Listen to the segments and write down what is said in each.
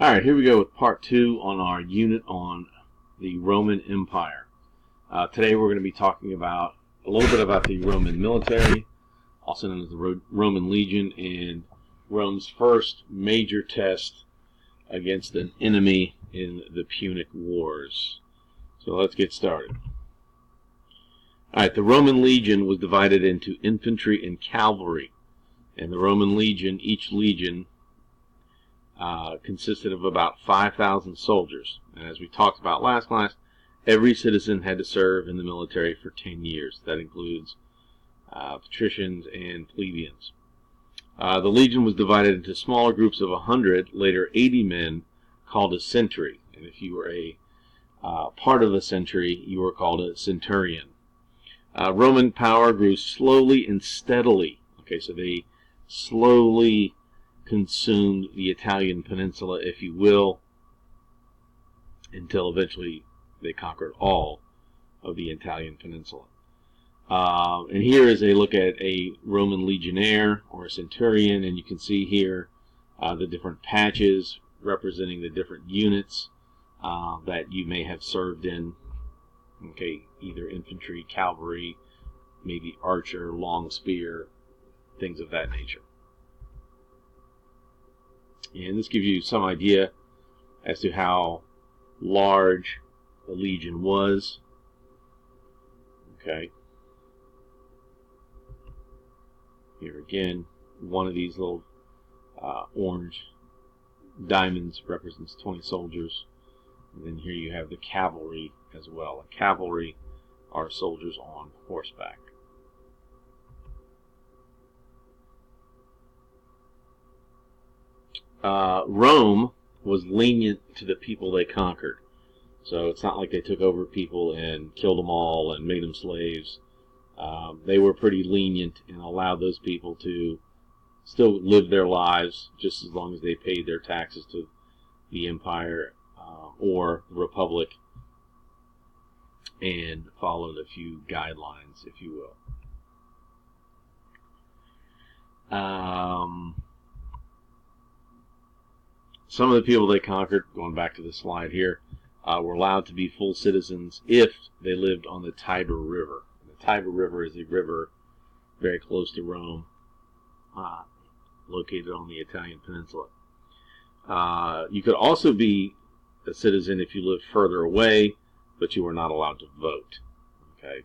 Alright, here we go with part 2 on our unit on the Roman Empire. Today we're going to be talking about a little bit about the Roman military, also known as the Roman Legion, and Rome's first major test against an enemy in the Punic Wars. So let's get started. Alright, the Roman Legion was divided into infantry and cavalry. And the Roman Legion, each legion consisted of about 5,000 soldiers. And as we talked about last class, every citizen had to serve in the military for 10 years. That includes patricians and plebeians. The legion was divided into smaller groups of 100, later 80 men, called a century. And if you were a part of a century, you were called a centurion. Roman power grew slowly and steadily. Okay, so they slowly consumed the Italian peninsula, if you will, until eventually they conquered all of the Italian peninsula. And here is a look at a Roman legionnaire or a centurion, and you can see here the different patches representing the different units that you may have served in. Okay, either infantry, cavalry, maybe archer, long spear, things of that nature. And this gives you some idea as to how large the legion was. Okay. Here again, one of these little orange diamonds represents 20 soldiers. And then here you have the cavalry as well. And cavalry are soldiers on horseback. Rome was lenient to the people they conquered. So it's not like they took over people and killed them all and made them slaves. They were pretty lenient and allowed those people to still live their lives just as long as they paid their taxes to the empire or the republic and followed a few guidelines, if you will. Some of the people they conquered, going back to the slide here, were allowed to be full citizens if they lived on the Tiber River. The Tiber River is a river very close to Rome, located on the Italian peninsula. You could also be a citizen if you lived further away, but you were not allowed to vote, okay,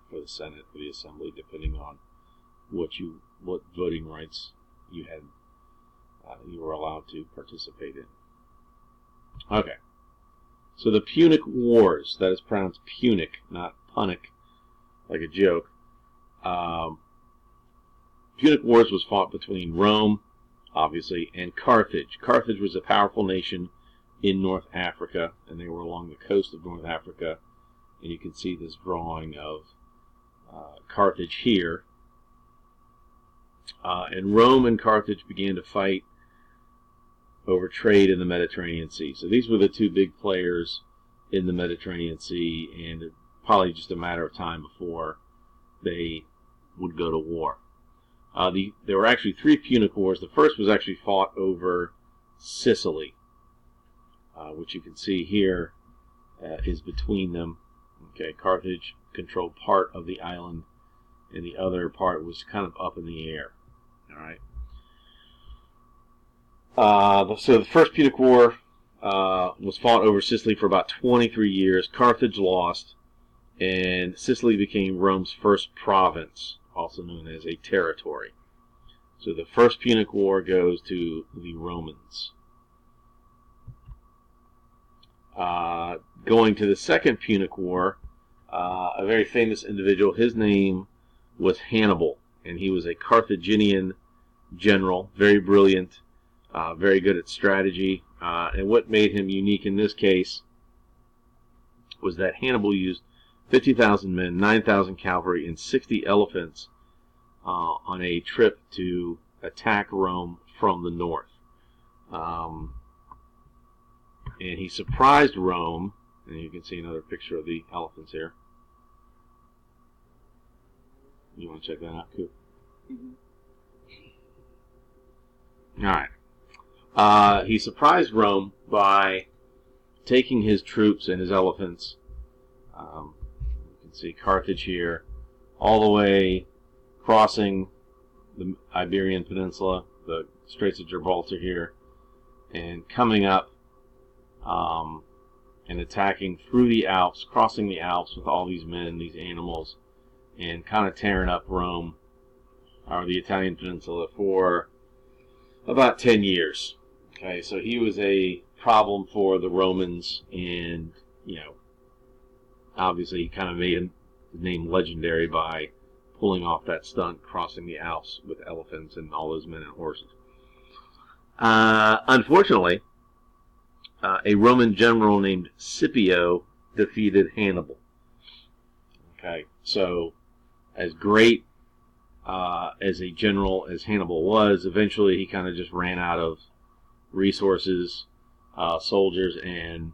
for the Senate, for the Assembly, depending on what voting rights you had. You were allowed to participate in. Okay, so the Punic Wars, that is pronounced Punic, not Punic, like a joke. Punic Wars was fought between Rome, obviously, and Carthage. Carthage was a powerful nation in North Africa, and they were along the coast of North Africa. And you can see this drawing of Carthage here. And Rome and Carthage began to fight over trade in the Mediterranean Sea. So these were the two big players in the Mediterranean Sea, and it probably just a matter of time before they would go to war. There were actually 3 Punic Wars. The first was actually fought over Sicily, which you can see here is between them. Okay, Carthage controlled part of the island, and the other part was kind of up in the air. All right. So the first Punic War was fought over Sicily for about 23 years. Carthage lost, and Sicily became Rome's first province, also known as a territory. So the first Punic War goes to the Romans. Going to the second Punic War, a very famous individual, his name was Hannibal, and he was a Carthaginian general, very brilliant, very good at strategy, and what made him unique in this case was that Hannibal used 50,000 men, 9,000 cavalry, and 60 elephants on a trip to attack Rome from the north. And he surprised Rome, and you can see another picture of the elephants here. You want to check that out, Coop? Mm-hmm. All right. He surprised Rome by taking his troops and his elephants. You can see Carthage here, all the way crossing the Iberian Peninsula, the Straits of Gibraltar here, and coming up and attacking through the Alps, crossing the Alps with all these men, these animals, and kind of tearing up Rome, or the Italian Peninsula, for about 10 years. Okay, so he was a problem for the Romans, and, obviously he kind of made his name legendary by pulling off that stunt, crossing the Alps with elephants and all those men and horses. Unfortunately, a Roman general named Scipio defeated Hannibal. Okay, so as great as a general as Hannibal was, eventually he kind of just ran out of resources, soldiers, and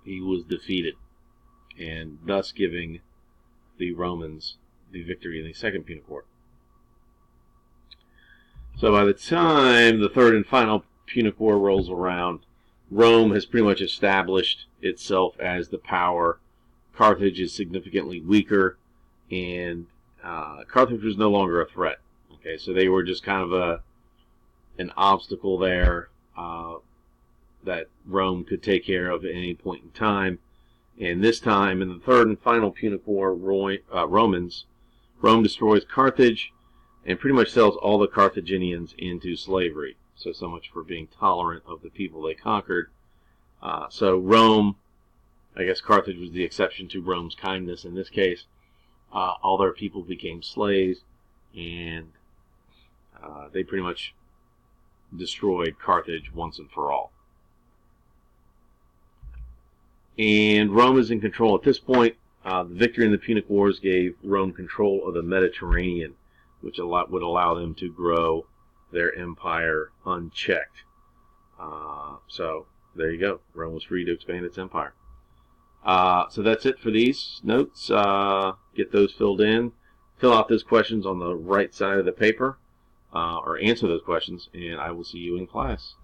he was defeated, and thus giving the Romans the victory in the Second Punic War. So by the time the third and final Punic War rolls around, Rome has pretty much established itself as the power. Carthage is significantly weaker, and Carthage was no longer a threat. Okay, so they were just kind of an obstacle there that Rome could take care of at any point in time. And this time, in the third and final Punic War, Rome destroys Carthage and pretty much sells all the Carthaginians into slavery. So much for being tolerant of the people they conquered. So Rome, I guess Carthage was the exception to Rome's kindness in this case. All their people became slaves, and they pretty much destroyed Carthage once and for all. And Rome is in control at this point. The victory in the Punic Wars gave Rome control of the Mediterranean, which would allow them to grow their empire unchecked. So there you go. Rome was free to expand its empire. So that's it for these notes. Get those filled in. Fill out those questions on the right side of the paper, or answer those questions, and I will see you in class.